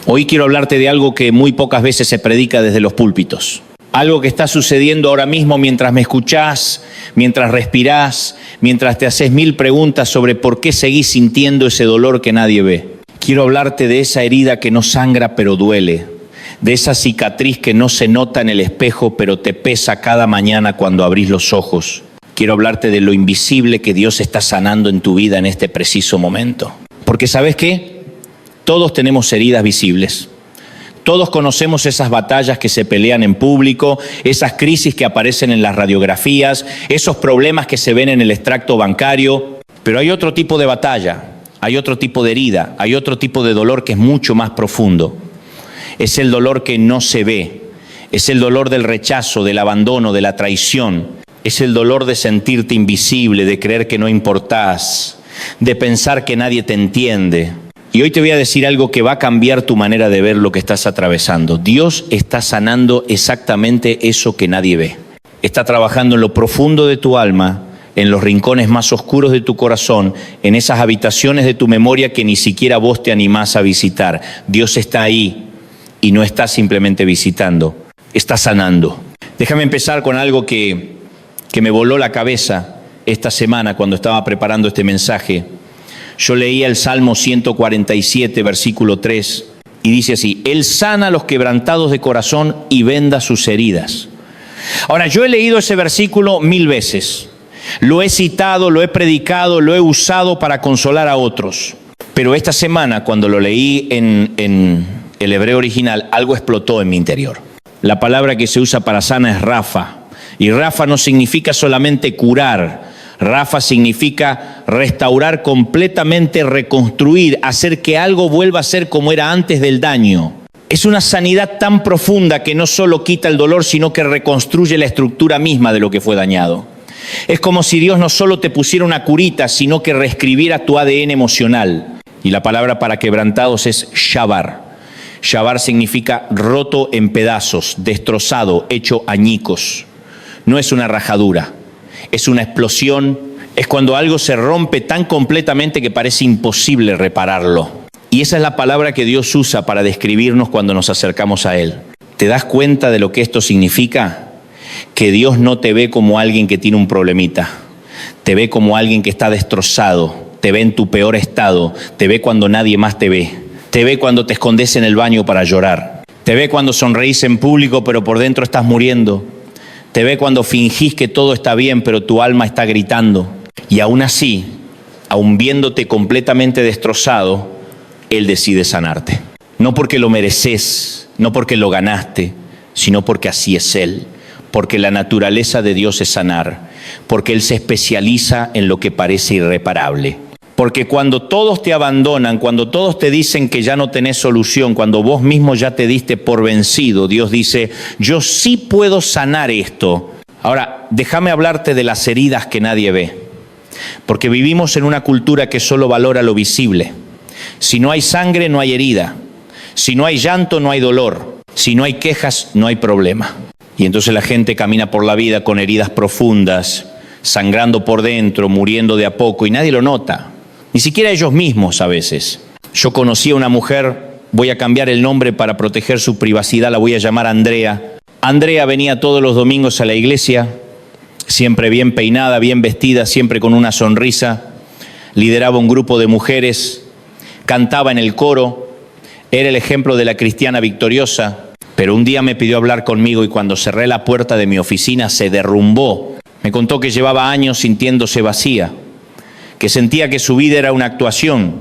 Hoy quiero hablarte de algo que muy pocas veces se predica desde los púlpitos. Algo que está sucediendo ahora mismo mientras me escuchás, mientras respirás, mientras te haces mil preguntas sobre por qué seguís sintiendo ese dolor que nadie ve. Quiero hablarte de esa herida que no sangra pero duele, de esa cicatriz que no se nota en el espejo pero te pesa cada mañana cuando abrís los ojos. Quiero hablarte de lo invisible que Dios está sanando en tu vida en este preciso momento. Porque ¿sabes qué? Todos tenemos heridas visibles. Todos conocemos esas batallas que se pelean en público, esas crisis que aparecen en las radiografías, esos problemas que se ven en el extracto bancario. Pero hay otro tipo de batalla, hay otro tipo de herida, hay otro tipo de dolor que es mucho más profundo. Es el dolor que no se ve, es el dolor del rechazo, del abandono, de la traición. Es el dolor de sentirte invisible, de creer que no importás, de pensar que nadie te entiende. Y hoy te voy a decir algo que va a cambiar tu manera de ver lo que estás atravesando. Dios está sanando exactamente eso que nadie ve. Está trabajando en lo profundo de tu alma, en los rincones más oscuros de tu corazón, en esas habitaciones de tu memoria que ni siquiera vos te animás a visitar. Dios está ahí y no está simplemente visitando, está sanando. Déjame empezar con algo que me voló la cabeza esta semana cuando estaba preparando este mensaje. Yo leía el Salmo 147, versículo 3, y dice así: Él sana a los quebrantados de corazón y venda sus heridas. Ahora, yo he leído ese versículo 1000 veces. Lo he citado, lo he predicado, lo he usado para consolar a otros. Pero esta semana, cuando lo leí en el hebreo original, algo explotó en mi interior. La palabra que se usa para sana es Rafa. Y Rafa no significa solamente curar. Rafa significa restaurar completamente, reconstruir, hacer que algo vuelva a ser como era antes del daño. Es una sanidad tan profunda que no solo quita el dolor, sino que reconstruye la estructura misma de lo que fue dañado. Es como si Dios no solo te pusiera una curita, sino que reescribiera tu ADN emocional. Y la palabra para quebrantados es shabar. Shabar significa roto en pedazos, destrozado, hecho añicos. No es una rajadura. Es una explosión, es cuando algo se rompe tan completamente que parece imposible repararlo. Y esa es la palabra que Dios usa para describirnos cuando nos acercamos a Él. ¿Te das cuenta de lo que esto significa? Que Dios no te ve como alguien que tiene un problemita. Te ve como alguien que está destrozado. Te ve en tu peor estado. Te ve cuando nadie más te ve. Te ve cuando te escondes en el baño para llorar. Te ve cuando sonreís en público pero por dentro estás muriendo. Te ve cuando fingís que todo está bien, pero tu alma está gritando. Y aún así, aún viéndote completamente destrozado, Él decide sanarte. No porque lo mereces, no porque lo ganaste, sino porque así es Él. Porque la naturaleza de Dios es sanar. Porque Él se especializa en lo que parece irreparable. Porque cuando todos te abandonan, cuando todos te dicen que ya no tenés solución, cuando vos mismo ya te diste por vencido, Dios dice: yo sí puedo sanar esto. Ahora, déjame hablarte de las heridas que nadie ve. Porque vivimos en una cultura que solo valora lo visible. Si no hay sangre, no hay herida. Si no hay llanto, no hay dolor. Si no hay quejas, no hay problema. Y entonces la gente camina por la vida con heridas profundas, sangrando por dentro, muriendo de a poco, y nadie lo nota. Ni siquiera ellos mismos a veces. Yo conocí a una mujer, voy a cambiar el nombre para proteger su privacidad, la voy a llamar Andrea. Andrea venía todos los domingos a la iglesia, siempre bien peinada, bien vestida, siempre con una sonrisa. Lideraba un grupo de mujeres, cantaba en el coro, era el ejemplo de la cristiana victoriosa. Pero un día me pidió hablar conmigo y cuando cerré la puerta de mi oficina se derrumbó. Me contó que llevaba años sintiéndose vacía, que sentía que su vida era una actuación,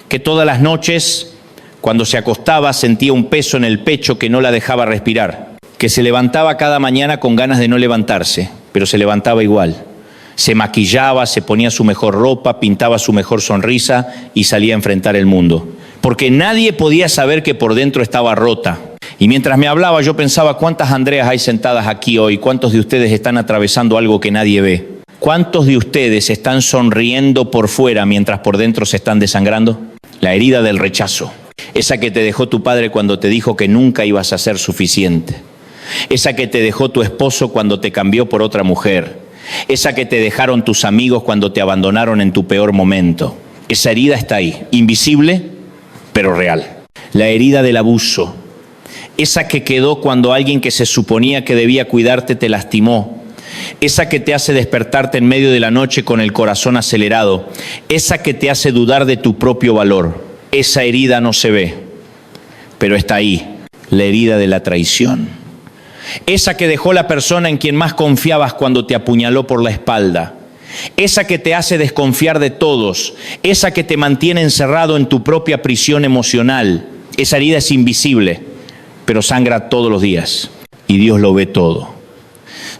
que todas las noches, cuando se acostaba, sentía un peso en el pecho que no la dejaba respirar, que se levantaba cada mañana con ganas de no levantarse, pero se levantaba igual. Se maquillaba, se ponía su mejor ropa, pintaba su mejor sonrisa y salía a enfrentar el mundo. Porque nadie podía saber que por dentro estaba rota. Y mientras me hablaba yo pensaba: ¿cuántas Andreas hay sentadas aquí hoy? ¿Cuántos de ustedes están atravesando algo que nadie ve? ¿Cuántos de ustedes están sonriendo por fuera mientras por dentro se están desangrando? La herida del rechazo. Esa que te dejó tu padre cuando te dijo que nunca ibas a ser suficiente. Esa que te dejó tu esposo cuando te cambió por otra mujer. Esa que te dejaron tus amigos cuando te abandonaron en tu peor momento. Esa herida está ahí, invisible, pero real. la herida del abuso, esa que quedó cuando alguien que se suponía que debía cuidarte te lastimó, esa que te hace despertarte en medio de la noche con el corazón acelerado, esa que te hace dudar de tu propio valor. Esa herida no se ve, pero está ahí, la herida de la traición. Esa que dejó la persona en quien más confiabas cuando te apuñaló por la espalda. Esa que te hace desconfiar de todos, esa que te mantiene encerrado en tu propia prisión emocional. Esa herida es invisible, pero sangra todos los días y Dios lo ve todo.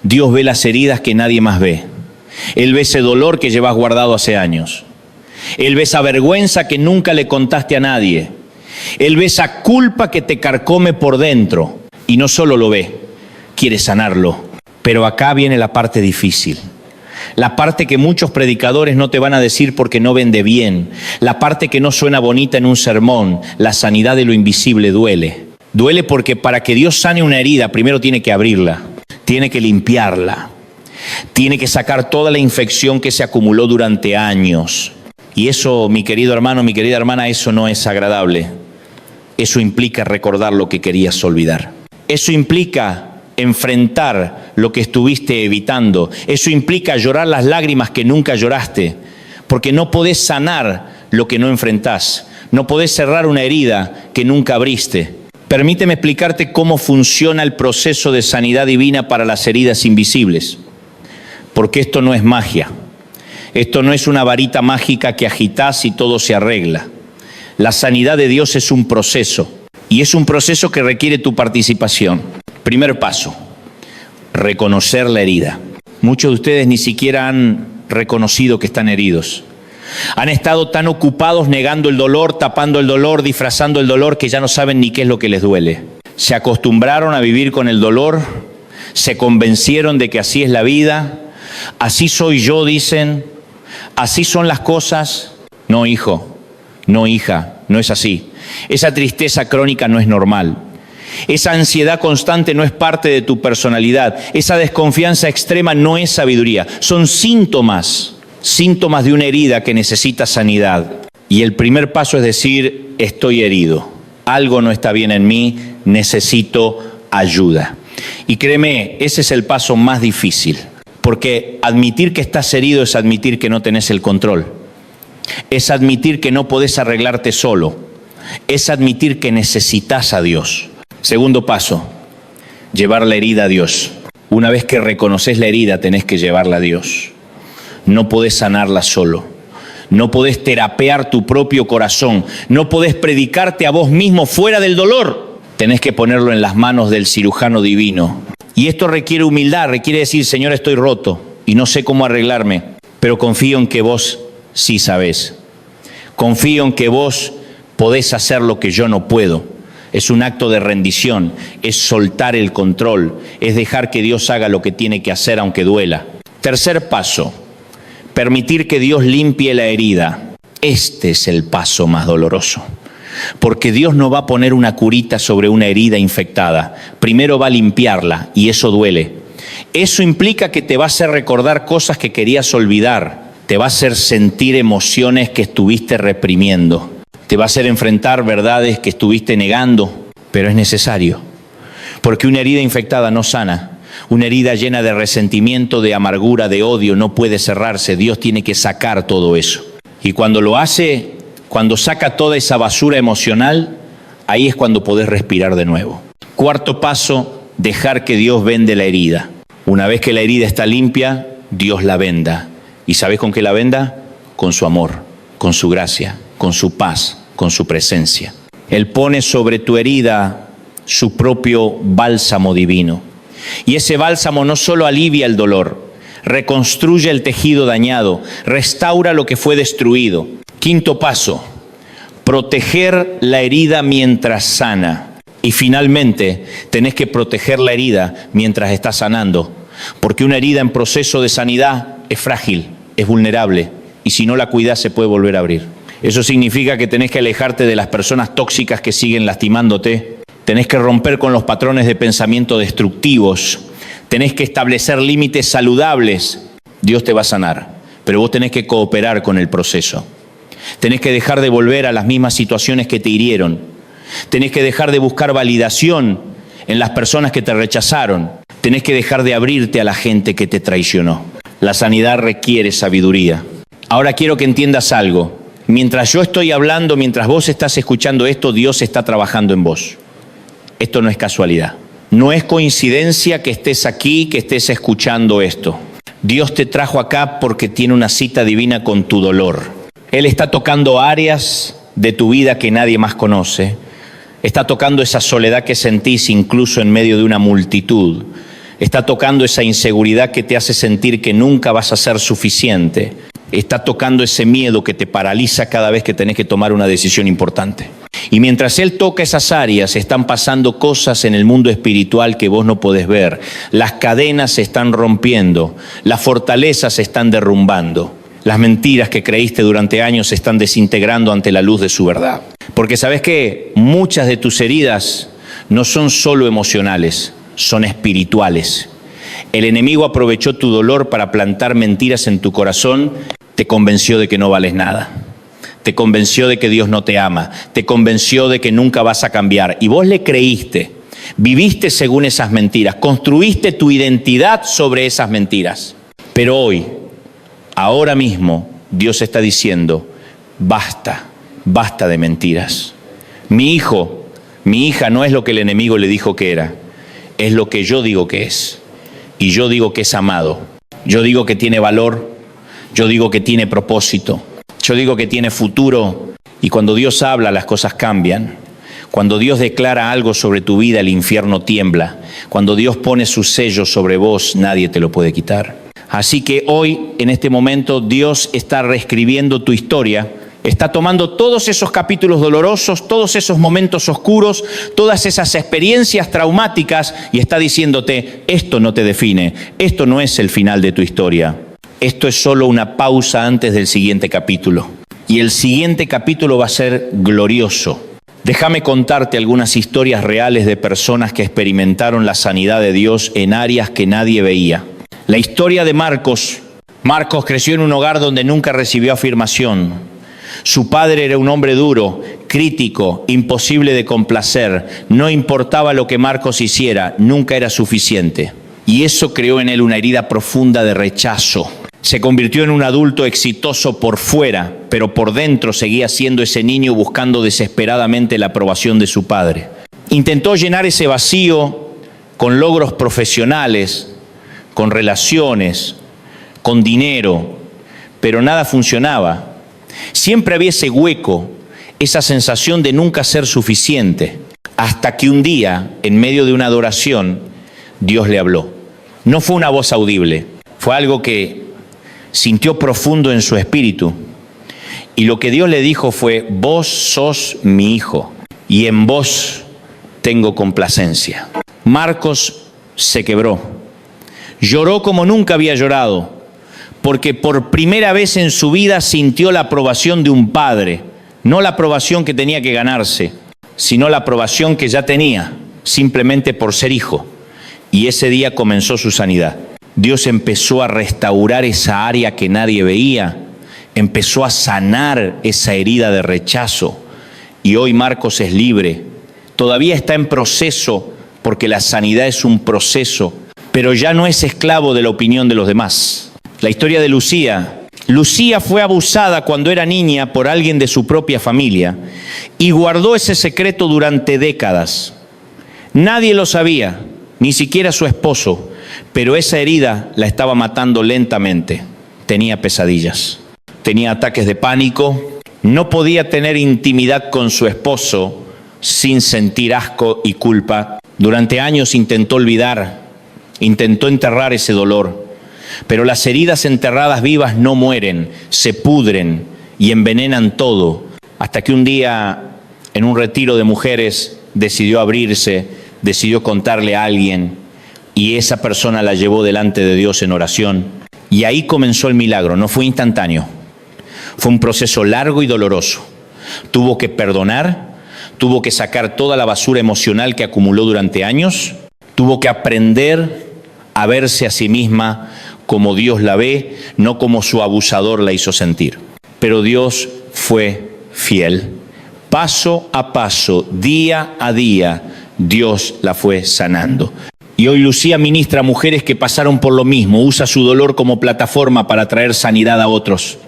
Dios ve las heridas que nadie más ve. Él ve ese dolor que llevas guardado hace años. Él ve esa vergüenza que nunca le contaste a nadie. Él ve esa culpa que te carcome por dentro. Y no solo lo ve, quiere sanarlo. Pero acá viene la parte difícil. La parte que muchos predicadores no te van a decir porque no vende bien. La parte que no suena bonita en un sermón. La sanidad de lo invisible duele. Duele porque para que Dios sane una herida, primero tiene que abrirla. Tiene que limpiarla. Tiene que sacar toda la infección que se acumuló durante años. Y eso, mi querido hermano, mi querida hermana, eso no es agradable. Eso implica recordar lo que querías olvidar. Eso implica enfrentar lo que estuviste evitando. Eso implica llorar las lágrimas que nunca lloraste, porque no podés sanar lo que no enfrentás. No podés cerrar una herida que nunca abriste. Permíteme explicarte cómo funciona el proceso de sanidad divina para las heridas invisibles, porque esto no es magia. Esto no es una varita mágica que agitás y todo se arregla. La sanidad de Dios es un proceso, y es un proceso que requiere tu participación. Primer paso, reconocer la herida. Muchos de ustedes ni siquiera han reconocido que están heridos. Han estado tan ocupados negando el dolor, tapando el dolor, disfrazando el dolor, que ya no saben ni qué es lo que les duele. Se acostumbraron a vivir con el dolor, se convencieron de que así es la vida, así soy yo, dicen, así son las cosas. No, hijo, no, hija, no es así. Esa tristeza crónica no es normal. Esa ansiedad constante no es parte de tu personalidad. Esa desconfianza extrema no es sabiduría. Son síntomas de una herida que necesita sanidad. Y el primer paso es decir, estoy herido. Algo no está bien en mí, necesito ayuda. Y créeme, ese es el paso más difícil. Porque admitir que estás herido es admitir que no tenés el control. Es admitir que no podés arreglarte solo. Es admitir que necesitas a Dios. Segundo paso, llevar la herida a Dios. Una vez que reconoces la herida, tenés que llevarla a Dios. No podés sanarla solo. No podés terapear tu propio corazón. No podés predicarte a vos mismo fuera del dolor. Tenés que ponerlo en las manos del cirujano divino. Y esto requiere humildad, requiere decir, Señor, estoy roto y no sé cómo arreglarme, pero confío en que vos sí sabés. Confío en que vos podés hacer lo que yo no puedo. Es un acto de rendición, es soltar el control, es dejar que Dios haga lo que tiene que hacer aunque duela. Tercer paso, permitir que Dios limpie la herida. Este es el paso más doloroso, porque Dios no va a poner una curita sobre una herida infectada. Primero va a limpiarla y eso duele. Eso implica que te va a hacer recordar cosas que querías olvidar, te va a hacer sentir emociones que estuviste reprimiendo. Te va a hacer enfrentar verdades que estuviste negando, pero es necesario. Porque una herida infectada no sana. Una herida llena de resentimiento, de amargura, de odio, no puede cerrarse. Dios tiene que sacar todo eso. Y cuando lo hace, cuando saca toda esa basura emocional, ahí es cuando podés respirar de nuevo. Cuarto paso, dejar que Dios vende la herida. Una vez que la herida está limpia, Dios la venda. ¿Y sabés con qué la venda? Con su amor, con su gracia, con su paz, con su presencia. Él pone sobre tu herida su propio bálsamo divino. Y ese bálsamo no solo alivia el dolor, reconstruye el tejido dañado, restaura lo que fue destruido. Quinto paso, proteger la herida mientras sana. Y finalmente, tenés que proteger la herida mientras está sanando, porque una herida en proceso de sanidad es frágil, es vulnerable, y si no la cuidás se puede volver a abrir. Eso significa que tenés que alejarte de las personas tóxicas que siguen lastimándote. Tenés que romper con los patrones de pensamiento destructivos. Tenés que establecer límites saludables. Dios te va a sanar, pero vos tenés que cooperar con el proceso. Tenés que dejar de volver a las mismas situaciones que te hirieron. Tenés que dejar de buscar validación en las personas que te rechazaron. Tenés que dejar de abrirte a la gente que te traicionó. La sanidad requiere sabiduría. Ahora quiero que entiendas algo. Mientras yo estoy hablando, mientras vos estás escuchando esto, Dios está trabajando en vos. Esto no es casualidad. No es coincidencia que estés aquí, que estés escuchando esto. Dios te trajo acá porque tiene una cita divina con tu dolor. Él está tocando áreas de tu vida que nadie más conoce. Está tocando esa soledad que sentís incluso en medio de una multitud. Está tocando esa inseguridad que te hace sentir que nunca vas a ser suficiente. Está tocando ese miedo que te paraliza cada vez que tenés que tomar una decisión importante. Y mientras Él toca esas áreas, están pasando cosas en el mundo espiritual que vos no podés ver. Las cadenas se están rompiendo, las fortalezas se están derrumbando. Las mentiras que creíste durante años se están desintegrando ante la luz de su verdad. Porque sabés que muchas de tus heridas no son solo emocionales, son espirituales. El enemigo aprovechó tu dolor para plantar mentiras en tu corazón, te convenció de que no vales nada. Te convenció de que Dios no te ama, te convenció de que nunca vas a cambiar. Y vos le creíste, viviste según esas mentiras, construiste tu identidad sobre esas mentiras. Pero hoy, ahora mismo, Dios está diciendo, basta, basta de mentiras. Mi hijo, mi hija no es lo que el enemigo le dijo que era, es lo que yo digo que es. Y yo digo que es amado, yo digo que tiene valor, yo digo que tiene propósito. Yo digo que tiene futuro, y cuando Dios habla las cosas cambian. Cuando Dios declara algo sobre tu vida, el infierno tiembla. Cuando Dios pone su sello sobre vos, nadie te lo puede quitar. Así que hoy, en este momento, Dios está reescribiendo tu historia. Está tomando todos esos capítulos dolorosos, todos esos momentos oscuros, todas esas experiencias traumáticas y está diciéndote, esto no te define, esto no es el final de tu historia. Esto es solo una pausa antes del siguiente capítulo. Y el siguiente capítulo va a ser glorioso. Déjame contarte algunas historias reales de personas que experimentaron la sanidad de Dios en áreas que nadie veía. La historia de Marcos. Marcos creció en un hogar donde nunca recibió afirmación. Su padre era un hombre duro, crítico, imposible de complacer. No importaba lo que Marcos hiciera, nunca era suficiente. Y eso creó en él una herida profunda de rechazo. Se convirtió en un adulto exitoso por fuera, pero por dentro seguía siendo ese niño buscando desesperadamente la aprobación de su padre. Intentó llenar ese vacío con logros profesionales, con relaciones, con dinero, pero nada funcionaba. Siempre había ese hueco, esa sensación de nunca ser suficiente, hasta que un día, en medio de una adoración, Dios le habló. No fue una voz audible, fue algo que sintió profundo en su espíritu. Y lo que Dios le dijo fue, vos sos mi hijo y en vos tengo complacencia. Marcos se quebró. Lloró como nunca había llorado, porque por primera vez en su vida sintió la aprobación de un padre. No la aprobación que tenía que ganarse, sino la aprobación que ya tenía, simplemente por ser hijo. Y ese día comenzó su sanidad. Dios empezó a restaurar esa área que nadie veía, empezó a sanar esa herida de rechazo y hoy Marcos es libre. Todavía está en proceso porque la sanidad es un proceso, pero ya no es esclavo de la opinión de los demás. La historia de Lucía. Lucía fue abusada cuando era niña por alguien de su propia familia y guardó ese secreto durante décadas. Nadie lo sabía, ni siquiera su esposo. Pero esa herida la estaba matando lentamente. Tenía pesadillas, tenía ataques de pánico, no podía tener intimidad con su esposo sin sentir asco y culpa. Durante años intentó olvidar, intentó enterrar ese dolor. Pero las heridas enterradas vivas no mueren, se pudren y envenenan todo. Hasta que un día, en un retiro de mujeres, decidió abrirse, decidió contarle a alguien. Y esa persona la llevó delante de Dios en oración. Y ahí comenzó el milagro. No fue instantáneo. Fue un proceso largo y doloroso. Tuvo que perdonar, tuvo que sacar toda la basura emocional que acumuló durante años. Tuvo que aprender a verse a sí misma como Dios la ve, no como su abusador la hizo sentir. Pero Dios fue fiel. Paso a paso, día a día, Dios la fue sanando. Y hoy Lucía ministra a mujeres que pasaron por lo mismo, usa su dolor como plataforma para traer sanidad a otros,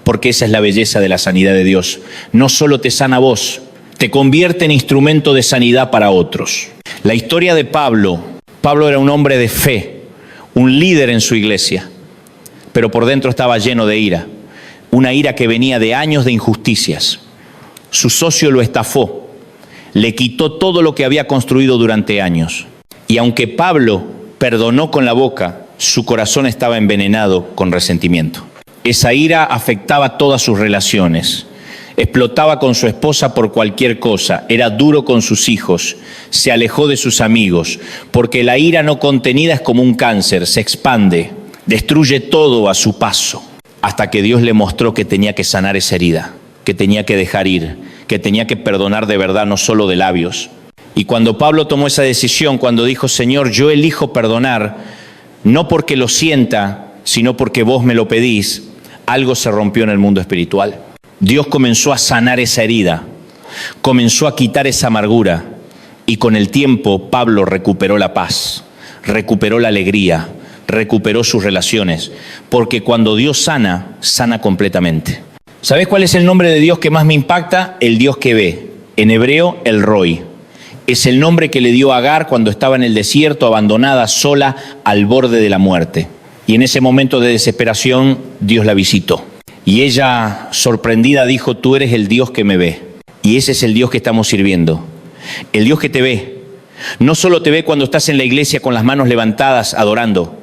porque esa es la belleza de la sanidad de Dios. No solo te sana a vos, te convierte en instrumento de sanidad para otros. La historia de Pablo era un hombre de fe, un líder en su iglesia, pero por dentro estaba lleno de ira, una ira que venía de años de injusticias. Su socio lo estafó, le quitó todo lo que había construido durante años. Y aunque Pablo perdonó con la boca, su corazón estaba envenenado con resentimiento. Esa ira afectaba todas sus relaciones. Explotaba con su esposa por cualquier cosa, era duro con sus hijos, se alejó de sus amigos, porque la ira no contenida es como un cáncer, se expande, destruye todo a su paso, hasta que Dios le mostró que tenía que sanar esa herida, que tenía que dejar ir, que tenía que perdonar de verdad, no solo de labios. Y cuando Pablo tomó esa decisión, cuando dijo, Señor, yo elijo perdonar, no porque lo sienta, sino porque vos me lo pedís, algo se rompió en el mundo espiritual. Dios comenzó a sanar esa herida, comenzó a quitar esa amargura, y con el tiempo Pablo recuperó la paz, recuperó la alegría, recuperó sus relaciones, porque cuando Dios sana, sana completamente. ¿Sabés cuál es el nombre de Dios que más me impacta? El Dios que ve. En hebreo, el Roi. Es el nombre que le dio a Agar cuando estaba en el desierto, abandonada, sola, al borde de la muerte. Y en ese momento de desesperación, Dios la visitó. Y ella, sorprendida, dijo, tú eres el Dios que me ve. Y ese es el Dios que estamos sirviendo. El Dios que te ve. No solo te ve cuando estás en la iglesia con las manos levantadas, adorando.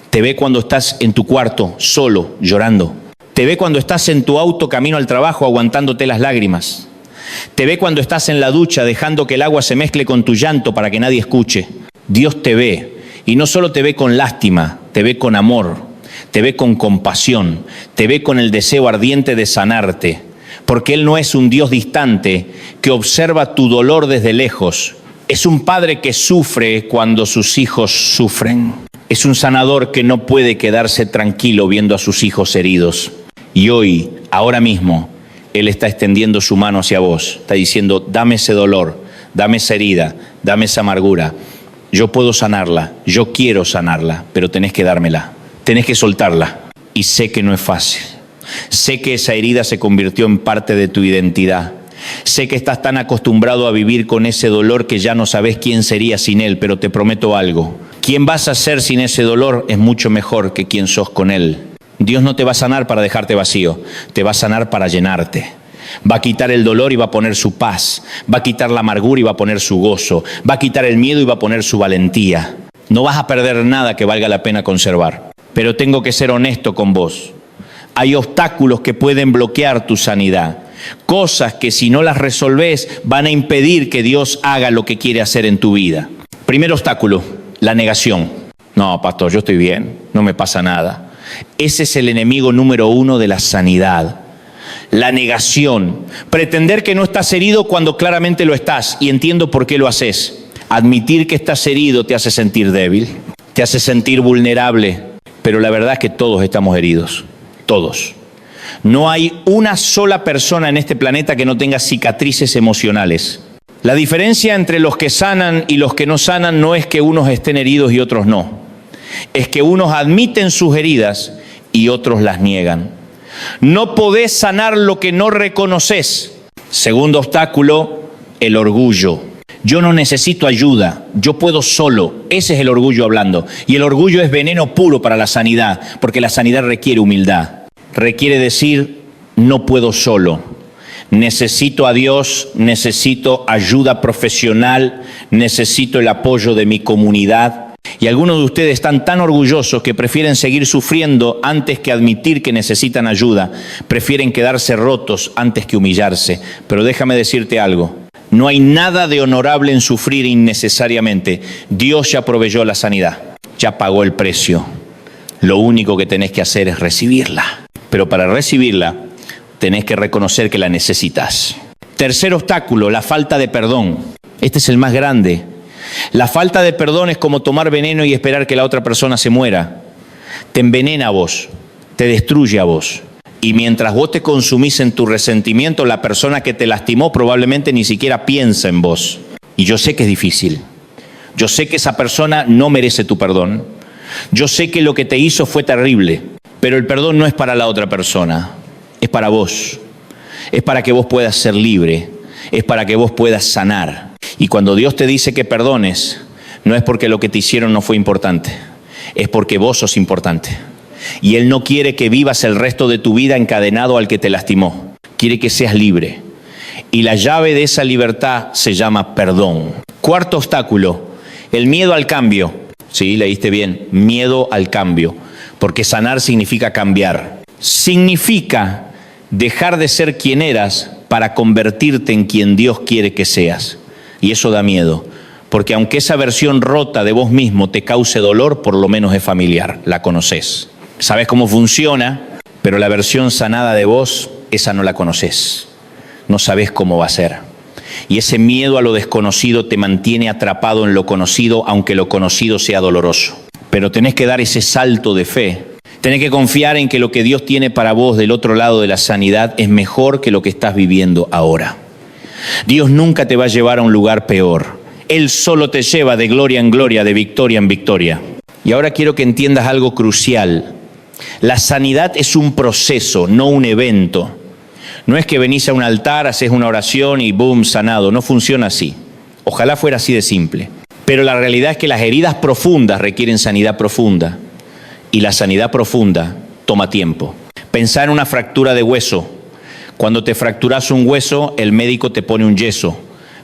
Te ve cuando estás en tu cuarto, solo, llorando. Te ve cuando estás en tu auto camino al trabajo, aguantándote las lágrimas. Te ve cuando estás en la ducha, dejando que el agua se mezcle con tu llanto para que nadie escuche. Dios te ve. Y no solo te ve con lástima, te ve con amor, te ve con compasión, te ve con el deseo ardiente de sanarte. Porque Él no es un Dios distante que observa tu dolor desde lejos. Es un padre que sufre cuando sus hijos sufren. Es un sanador que no puede quedarse tranquilo viendo a sus hijos heridos. Y hoy, ahora mismo, Él está extendiendo su mano hacia vos. Está diciendo, dame ese dolor, dame esa herida, dame esa amargura. Yo puedo sanarla, yo quiero sanarla, pero tenés que dármela, tenés que soltarla. Y sé que no es fácil. Sé que esa herida se convirtió en parte de tu identidad. Sé que estás tan acostumbrado a vivir con ese dolor que ya no sabes quién sería sin él, pero te prometo algo. Quién vas a ser sin ese dolor es mucho mejor que quién sos con él. Dios no te va a sanar para dejarte vacío, te va a sanar para llenarte. Va a quitar el dolor y va a poner su paz. Va a quitar la amargura y va a poner su gozo. Va a quitar el miedo y va a poner su valentía. No vas a perder nada que valga la pena conservar. Pero tengo que ser honesto con vos. Hay obstáculos que pueden bloquear tu sanidad. Cosas que si no las resolvés van a impedir que Dios haga lo que quiere hacer en tu vida. Primer obstáculo, la negación. No, pastor, yo estoy bien, no me pasa nada. Ese es el enemigo número 1 de la sanidad. La negación. Pretender que no estás herido cuando claramente lo estás. Y entiendo por qué lo haces. Admitir que estás herido te hace sentir débil, te hace sentir vulnerable. Pero la verdad es que todos estamos heridos. Todos. No hay una sola persona en este planeta que no tenga cicatrices emocionales. La diferencia entre los que sanan y los que no sanan no es que unos estén heridos y otros no. Es que unos admiten sus heridas y otros las niegan. No podés sanar lo que no reconoces. Segundo obstáculo, el orgullo. Yo no necesito ayuda, yo puedo solo. Ese es el orgullo hablando. Y el orgullo es veneno puro para la sanidad, porque la sanidad requiere humildad. Requiere decir, no puedo solo. Necesito a Dios, necesito ayuda profesional, necesito el apoyo de mi comunidad. Y algunos de ustedes están tan orgullosos que prefieren seguir sufriendo antes que admitir que necesitan ayuda. Prefieren quedarse rotos antes que humillarse. Pero déjame decirte algo. No hay nada de honorable en sufrir innecesariamente. Dios ya proveyó la sanidad. Ya pagó el precio. Lo único que tenés que hacer es recibirla. Pero para recibirla, tenés que reconocer que la necesitas. Tercer obstáculo, la falta de perdón. Este es el más grande. La falta de perdón es como tomar veneno y esperar que la otra persona se muera. Te envenena a vos, te destruye a vos. Y mientras vos te consumís en tu resentimiento, la persona que te lastimó probablemente ni siquiera piensa en vos. Y yo sé que es difícil. Yo sé que esa persona no merece tu perdón. Yo sé que lo que te hizo fue terrible. Pero el perdón no es para la otra persona. Es para vos. Es para que vos puedas ser libre. Es para que vos puedas sanar. Y cuando Dios te dice que perdones, no es porque lo que te hicieron no fue importante. Es porque vos sos importante. Y Él no quiere que vivas el resto de tu vida encadenado al que te lastimó. Quiere que seas libre. Y la llave de esa libertad se llama perdón. Cuarto obstáculo, el miedo al cambio. Sí, leíste bien, miedo al cambio. Porque sanar significa cambiar. Significa dejar de ser quien eras para convertirte en quien Dios quiere que seas. Y eso da miedo. Porque aunque esa versión rota de vos mismo te cause dolor, por lo menos es familiar, la conoces. Sabes cómo funciona, pero la versión sanada de vos, esa no la conoces. No sabes cómo va a ser. Y ese miedo a lo desconocido te mantiene atrapado en lo conocido, aunque lo conocido sea doloroso. Pero tenés que dar ese salto de fe. Tenés que confiar en que lo que Dios tiene para vos del otro lado de la sanidad es mejor que lo que estás viviendo ahora. Dios nunca te va a llevar a un lugar peor. Él solo te lleva de gloria en gloria, de victoria en victoria. Y ahora quiero que entiendas algo crucial. La sanidad es un proceso, no un evento. No es que venís a un altar, haces una oración y boom, sanado. No funciona así. Ojalá fuera así de simple. Pero la realidad es que las heridas profundas requieren sanidad profunda. Y la sanidad profunda toma tiempo. Pensá en una fractura de hueso. Cuando te fracturas un hueso, el médico te pone un yeso.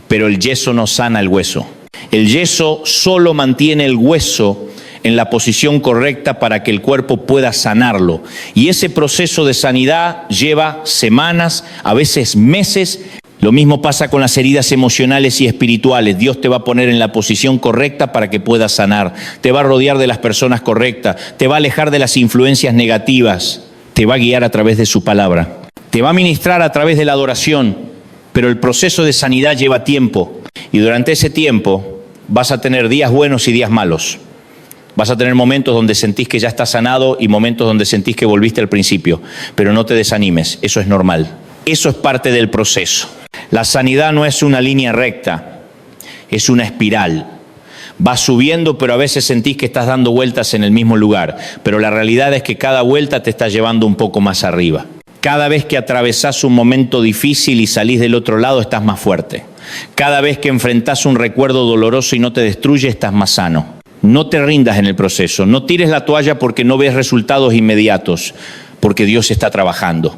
Pero el yeso no sana el hueso. El yeso solo mantiene el hueso en la posición correcta para que el cuerpo pueda sanarlo. Y ese proceso de sanidad lleva semanas, a veces meses. Lo mismo pasa con las heridas emocionales y espirituales. Dios te va a poner en la posición correcta para que puedas sanar. Te va a rodear de las personas correctas. Te va a alejar de las influencias negativas. Te va a guiar a través de su palabra. Te va a ministrar a través de la adoración. Pero el proceso de sanidad lleva tiempo. Y durante ese tiempo vas a tener días buenos y días malos. Vas a tener momentos donde sentís que ya estás sanado y momentos donde sentís que volviste al principio. Pero no te desanimes, eso es normal. Eso es parte del proceso. La sanidad no es una línea recta, es una espiral. Vas subiendo, pero a veces sentís que estás dando vueltas en el mismo lugar. Pero la realidad es que cada vuelta te está llevando un poco más arriba. Cada vez que atravesás un momento difícil y salís del otro lado, estás más fuerte. Cada vez que enfrentás un recuerdo doloroso y no te destruye, estás más sano. No te rindas en el proceso, no tires la toalla porque no ves resultados inmediatos, porque Dios está trabajando.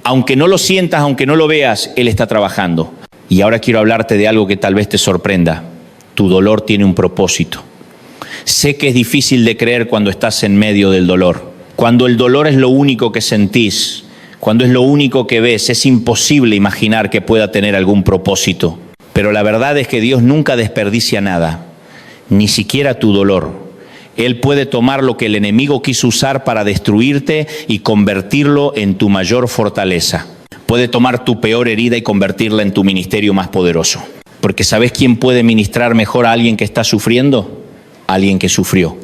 Aunque no lo sientas, aunque no lo veas, Él está trabajando. Y ahora quiero hablarte de algo que tal vez te sorprenda. Tu dolor tiene un propósito. Sé que es difícil de creer cuando estás en medio del dolor. Cuando el dolor es lo único que sentís, cuando es lo único que ves, es imposible imaginar que pueda tener algún propósito. Pero la verdad es que Dios nunca desperdicia nada. Ni siquiera tu dolor. Él puede tomar lo que el enemigo quiso usar para destruirte y convertirlo en tu mayor fortaleza. Puede tomar tu peor herida y convertirla en tu ministerio más poderoso. Porque ¿sabes quién puede ministrar mejor a alguien que está sufriendo? Alguien que sufrió.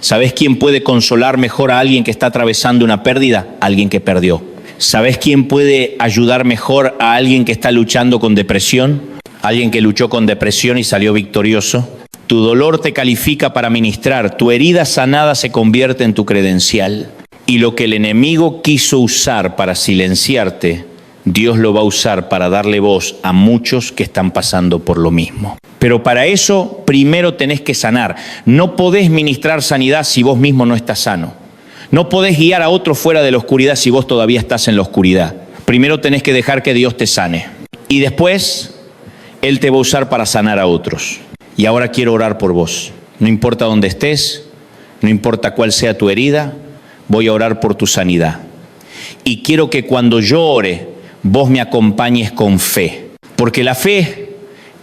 ¿Sabes quién puede consolar mejor a alguien que está atravesando una pérdida? Alguien que perdió. ¿Sabes quién puede ayudar mejor a alguien que está luchando con depresión? Alguien que luchó con depresión y salió victorioso. Tu dolor te califica para ministrar, tu herida sanada se convierte en tu credencial. Y lo que el enemigo quiso usar para silenciarte, Dios lo va a usar para darle voz a muchos que están pasando por lo mismo. Pero para eso, primero tenés que sanar. No podés ministrar sanidad si vos mismo no estás sano. No podés guiar a otros fuera de la oscuridad si vos todavía estás en la oscuridad. Primero tenés que dejar que Dios te sane. Y después, Él te va a usar para sanar a otros. Y ahora quiero orar por vos. No importa dónde estés, no importa cuál sea tu herida, voy a orar por tu sanidad. Y quiero que cuando yo ore, vos me acompañes con fe. Porque la fe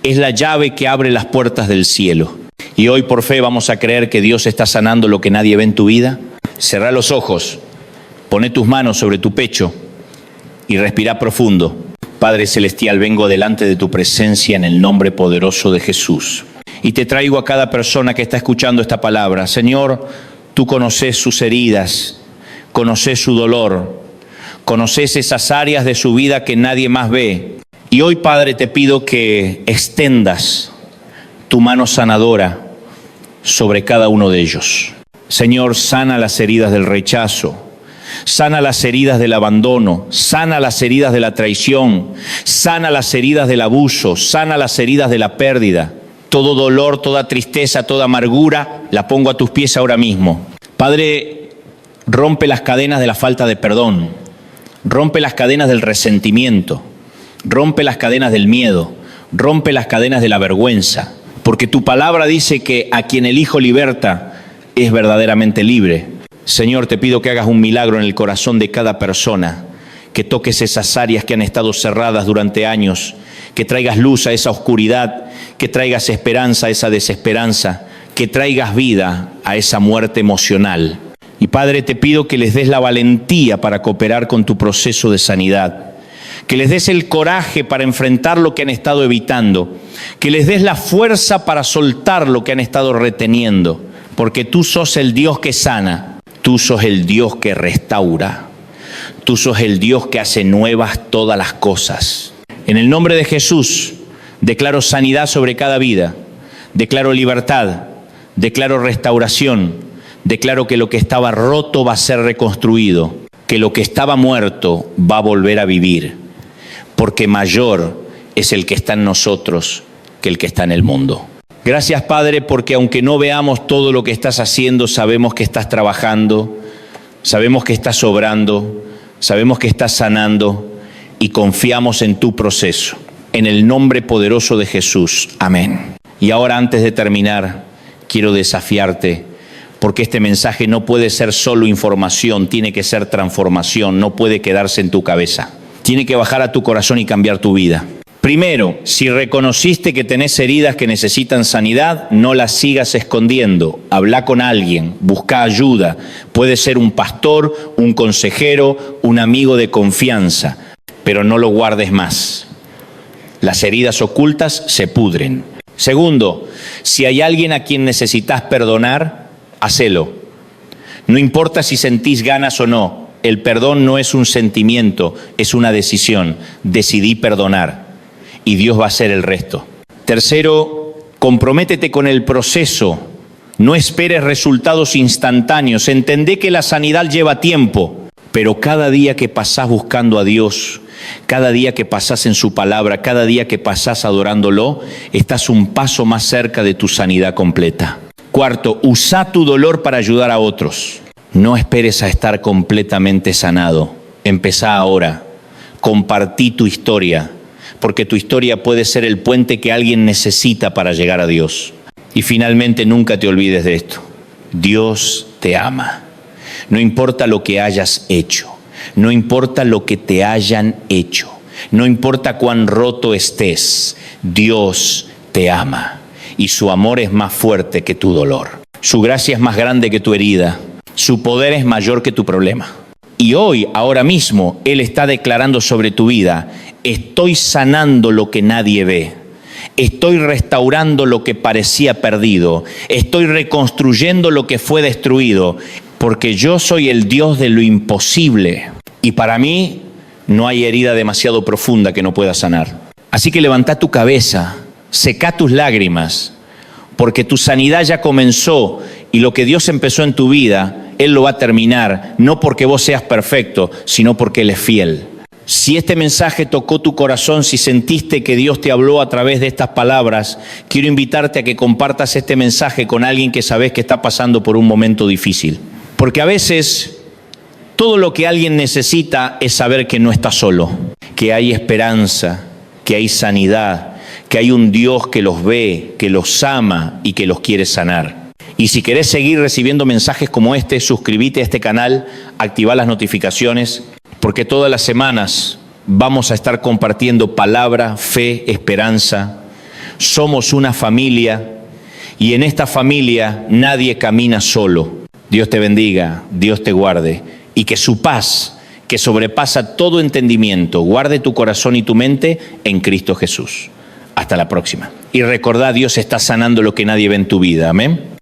es la llave que abre las puertas del cielo. Y hoy por fe vamos a creer que Dios está sanando lo que nadie ve en tu vida. Cerrá los ojos, poné tus manos sobre tu pecho y respirá profundo. Padre Celestial, vengo delante de tu presencia en el nombre poderoso de Jesús. Y te traigo a cada persona que está escuchando esta palabra. Señor, tú conoces sus heridas, conoces su dolor, Conoces esas áreas de su vida que nadie más ve. Y hoy, Padre, te pido que extendas tu mano sanadora sobre cada uno de ellos. Señor, sana las heridas del rechazo, sana las heridas del abandono, sana las heridas de la traición, sana las heridas del abuso, sana las heridas de la pérdida. Todo dolor, toda tristeza, toda amargura, la pongo a tus pies ahora mismo. Padre, rompe las cadenas de la falta de perdón, rompe las cadenas del resentimiento, rompe las cadenas del miedo, rompe las cadenas de la vergüenza, porque tu palabra dice que a quien el Hijo liberta es verdaderamente libre. Señor, te pido que hagas un milagro en el corazón de cada persona, que toques esas áreas que han estado cerradas durante años, que traigas luz a esa oscuridad, que traigas esperanza a esa desesperanza, que traigas vida a esa muerte emocional. Y Padre, te pido que les des la valentía para cooperar con tu proceso de sanidad, que les des el coraje para enfrentar lo que han estado evitando, que les des la fuerza para soltar lo que han estado reteniendo, porque tú sos el Dios que sana, tú sos el Dios que restaura, tú sos el Dios que hace nuevas todas las cosas. En el nombre de Jesús, declaro sanidad sobre cada vida, declaro libertad, declaro restauración, declaro que lo que estaba roto va a ser reconstruido, que lo que estaba muerto va a volver a vivir, porque mayor es el que está en nosotros que el que está en el mundo. Gracias, Padre, porque aunque no veamos todo lo que estás haciendo, sabemos que estás trabajando, sabemos que estás obrando, sabemos que estás sanando y confiamos en tu proceso. En el nombre poderoso de Jesús. Amén. Y ahora, antes de terminar, quiero desafiarte, porque este mensaje no puede ser solo información, tiene que ser transformación, no puede quedarse en tu cabeza. Tiene que bajar a tu corazón y cambiar tu vida. Primero, si reconociste que tenés heridas que necesitan sanidad, no las sigas escondiendo. Habla con alguien, busca ayuda. Puede ser un pastor, un consejero, un amigo de confianza, pero no lo guardes más. Las heridas ocultas se pudren. Segundo, si hay alguien a quien necesitas perdonar, hacelo. No importa si sentís ganas o no, el perdón no es un sentimiento, es una decisión. Decidí perdonar y Dios va a hacer el resto. Tercero, comprométete con el proceso. No esperes resultados instantáneos. Entendé que la sanidad lleva tiempo, pero cada día que pasás buscando a Dios, cada día que pasás en su palabra, cada día que pasás adorándolo, estás un paso más cerca de tu sanidad completa. Cuarto, usa tu dolor para ayudar a otros. No esperes a estar completamente sanado. Empezá ahora. Compartí tu historia, porque tu historia puede ser el puente que alguien necesita para llegar a Dios. Y finalmente, nunca te olvides de esto. Dios te ama. No importa lo que hayas hecho. No importa lo que te hayan hecho. No importa cuán roto estés. Dios te ama. Y su amor es más fuerte que tu dolor. Su gracia es más grande que tu herida. Su poder es mayor que tu problema. Y hoy, ahora mismo, Él está declarando sobre tu vida: estoy sanando lo que nadie ve. Estoy restaurando lo que parecía perdido. Estoy reconstruyendo lo que fue destruido. Porque yo soy el Dios de lo imposible. Y para mí no hay herida demasiado profunda que no pueda sanar. Así que levanta tu cabeza, seca tus lágrimas, porque tu sanidad ya comenzó y lo que Dios empezó en tu vida, Él lo va a terminar, no porque vos seas perfecto, sino porque Él es fiel. Si este mensaje tocó tu corazón, si sentiste que Dios te habló a través de estas palabras, quiero invitarte a que compartas este mensaje con alguien que sabes que está pasando por un momento difícil. Porque a veces todo lo que alguien necesita es saber que no está solo, que hay esperanza, que hay sanidad, que hay un Dios que los ve, que los ama y que los quiere sanar. Y si querés seguir recibiendo mensajes como este, suscríbete a este canal, activa las notificaciones, porque todas las semanas vamos a estar compartiendo palabra, fe, esperanza. Somos una familia y en esta familia nadie camina solo. Dios te bendiga, Dios te guarde y que su paz, que sobrepasa todo entendimiento, guarde tu corazón y tu mente en Cristo Jesús. Hasta la próxima. Y recordá, Dios está sanando lo que nadie ve en tu vida. Amén.